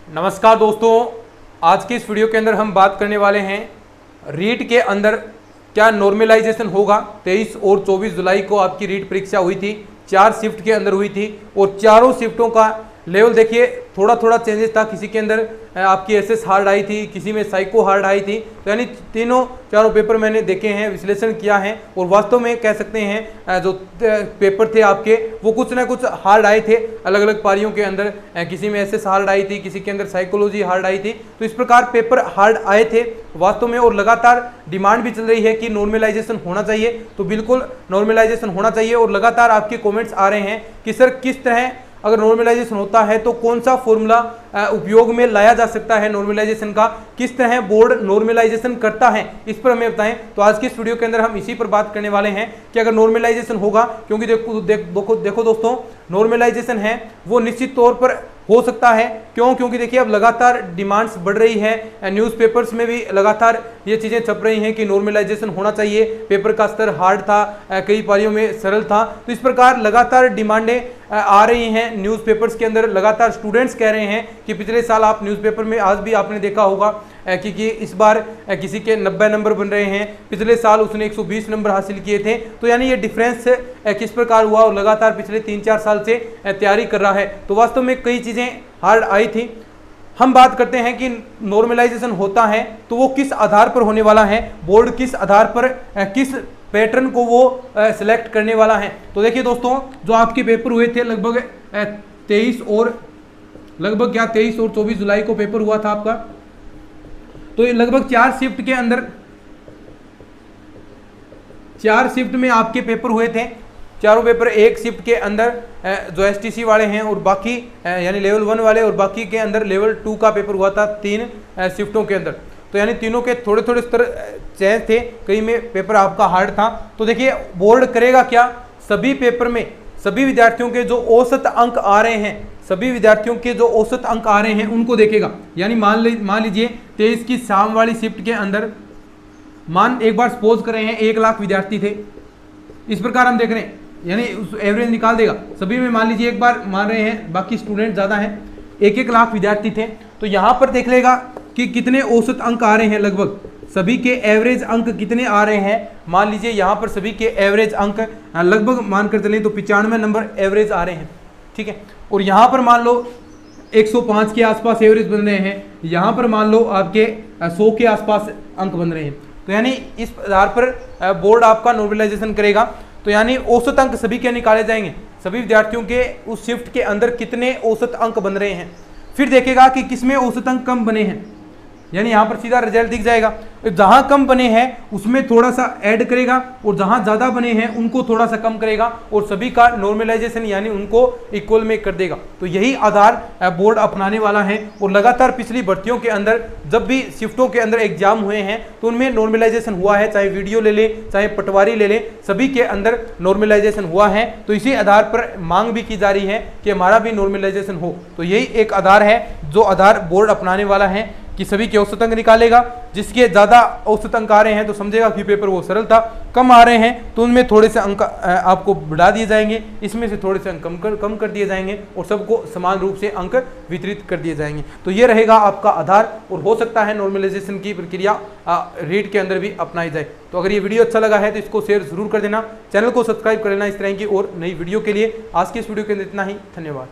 नमस्कार दोस्तों, आज के इस वीडियो के अंदर हम बात करने वाले हैं रीट के अंदर क्या नॉर्मलाइजेशन होगा। 23 और 24 जुलाई को आपकी रीट परीक्षा हुई थी, 4 शिफ्ट के अंदर हुई थी और चारों शिफ्टों का लेवल देखिए थोड़ा थोड़ा चेंजेस था। किसी के अंदर आपकी एसएस हार्ड आई थी, किसी में साइको हार्ड आई थी। तो यानी चारों पेपर मैंने देखे हैं, विश्लेषण किया है और वास्तव में कह सकते हैं जो पेपर थे आपके वो कुछ ना कुछ हार्ड आए थे अलग अलग पारियों के अंदर। किसी में एसएस हार्ड आई थी, किसी के अंदर साइकोलॉजी हार्ड आई थी। तो इस प्रकार पेपर हार्ड आए थे वास्तव में और लगातार डिमांड भी चल रही है कि नॉर्मलाइजेशन होना चाहिए। तो बिल्कुल नॉर्मलाइजेशन होना चाहिए और लगातार आपके कॉमेंट्स आ रहे हैं कि सर किस तरह अगर नॉर्मलाइजेशन होता है तो कौन सा फॉर्मूला उपयोग में लाया जा सकता है नॉर्मलाइजेशन का, किस तरह बोर्ड नॉर्मलाइजेशन करता है, इस पर हमें बताएं। तो आज के इस वीडियो के अंदर हम इसी पर बात करने वाले हैं कि अगर नॉर्मलाइजेशन होगा, क्योंकि देखो दोस्तों, नॉर्मलाइजेशन है वो निश्चित तौर पर हो सकता है। क्यों? क्योंकि देखिए अब लगातार डिमांड्स बढ़ रही है, न्यूज़पेपर्स में भी लगातार ये चीज़ें छप रही हैं कि नॉर्मलाइजेशन होना चाहिए। पेपर का स्तर हार्ड था, कई पारियों में सरल था। तो इस प्रकार लगातार डिमांडें आ रही हैं न्यूज़पेपर्स के अंदर। लगातार स्टूडेंट्स कह रहे हैं कि पिछले साल आप न्यूज़पेपर में आज भी आपने देखा होगा कि इस बार किसी के 90 नंबर बन रहे हैं, पिछले साल उसने 120 नंबर हासिल किए थे। तो यानी ये डिफरेंस किस प्रकार हुआ और लगातार पिछले 3-4 साल से तैयारी कर रहा है। तो वास्तव में कई चीज़ें हार्ड आई थी। हम बात करते हैं कि नॉर्मलाइजेशन होता है तो वो किस आधार पर होने वाला है, बोर्ड किस आधार पर किस पैटर्न को वो सिलेक्ट करने वाला है। तो देखिए दोस्तों, जो आपके पेपर हुए थे लगभग 23 और 24 जुलाई को पेपर हुआ था आपका। तो ये लगभग 4 शिफ्ट के अंदर 4 शिफ्ट में आपके पेपर हुए थे। चारों पेपर एक शिफ्ट के अंदर जो एसटीसी वाले हैं और बाकी यानी लेवल 1 वाले और बाकी के अंदर लेवल 2 का पेपर हुआ था 3 शिफ्टों के अंदर। तो यानी तीनों के थोड़े थोड़े स्तर चेंज थे, कई में पेपर आपका हार्ड था। तो देखिए बोर्ड करेगा क्या, सभी पेपर में सभी विद्यार्थियों के जो औसत अंक आ रहे हैं, सभी विद्यार्थियों के जो औसत अंक आ रहे हैं उनको देखेगा। यानी मान लीजिए 23 की शाम वाली शिफ्ट के अंदर एक बार सपोज कर रहे हैं 1 लाख विद्यार्थी थे, इस प्रकार हम देख रहे हैं, यानी उस एवरेज निकाल देगा। सभी में मान लीजिए एक बार मान रहे हैं, बाकी स्टूडेंट ज़्यादा हैं, 1-1 लाख विद्यार्थी थे। तो यहाँ पर देख लेगा कि कितने औसत अंक आ रहे हैं, लगभग सभी के एवरेज अंक कितने आ रहे हैं। मान लीजिए यहाँ पर सभी के एवरेज अंक लगभग मानकर चलें तो 95 नंबर एवरेज आ रहे हैं, ठीक है। और यहाँ पर मान लो 105 के आसपास एवरेज बन रहे हैं, यहाँ पर मान लो आपके 100 के आसपास अंक बन रहे हैं। तो यानी इस आधार पर बोर्ड आपका नॉर्मलाइजेशन करेगा। तो यानी औसत अंक सभी के निकाले जाएंगे, सभी विद्यार्थियों के उस शिफ्ट के अंदर कितने औसत अंक बन रहे हैं। फिर देखेगा कि किसमें औसत अंक कम बने हैं, यानी यहाँ पर सीधा रिजल्ट दिख जाएगा। जहाँ कम बने हैं उसमें थोड़ा सा ऐड करेगा और जहाँ ज़्यादा बने हैं उनको थोड़ा सा कम करेगा और सभी का नॉर्मलाइजेशन यानी उनको इक्वल में कर देगा। तो यही आधार बोर्ड अपनाने वाला है। और लगातार पिछली भर्तियों के अंदर जब भी शिफ्टों के अंदर एग्जाम हुए हैं तो उनमें नॉर्मलाइजेशन हुआ है, चाहे वीडियो ले ले चाहे पटवारी ले ले, सभी के अंदर नॉर्मलाइजेशन हुआ है। तो इसी आधार पर मांग भी की जा रही है कि हमारा भी नॉर्मलाइजेशन हो। तो यही एक आधार है जो आधार बोर्ड अपनाने वाला है कि सभी के औसत अंक निकालेगा। जिसके ज़्यादा औसत अंक आ रहे हैं तो समझेगा कि पेपर वो सरल था, कम आ रहे हैं तो उनमें थोड़े से अंक आपको बढ़ा दिए जाएंगे, इसमें से थोड़े से अंक कम कर दिए जाएंगे और सबको समान रूप से अंक वितरित कर दिए जाएंगे। तो ये रहेगा आपका आधार और हो सकता है नॉर्मलाइजेशन की प्रक्रिया रीट के अंदर भी अपनाई जाए। तो अगर ये वीडियो अच्छा लगा है तो इसको शेयर जरूर कर देना, चैनल को सब्सक्राइब कर लेना इस तरह की और नई वीडियो के लिए। आज की इस वीडियो के अंदर इतना ही, धन्यवाद।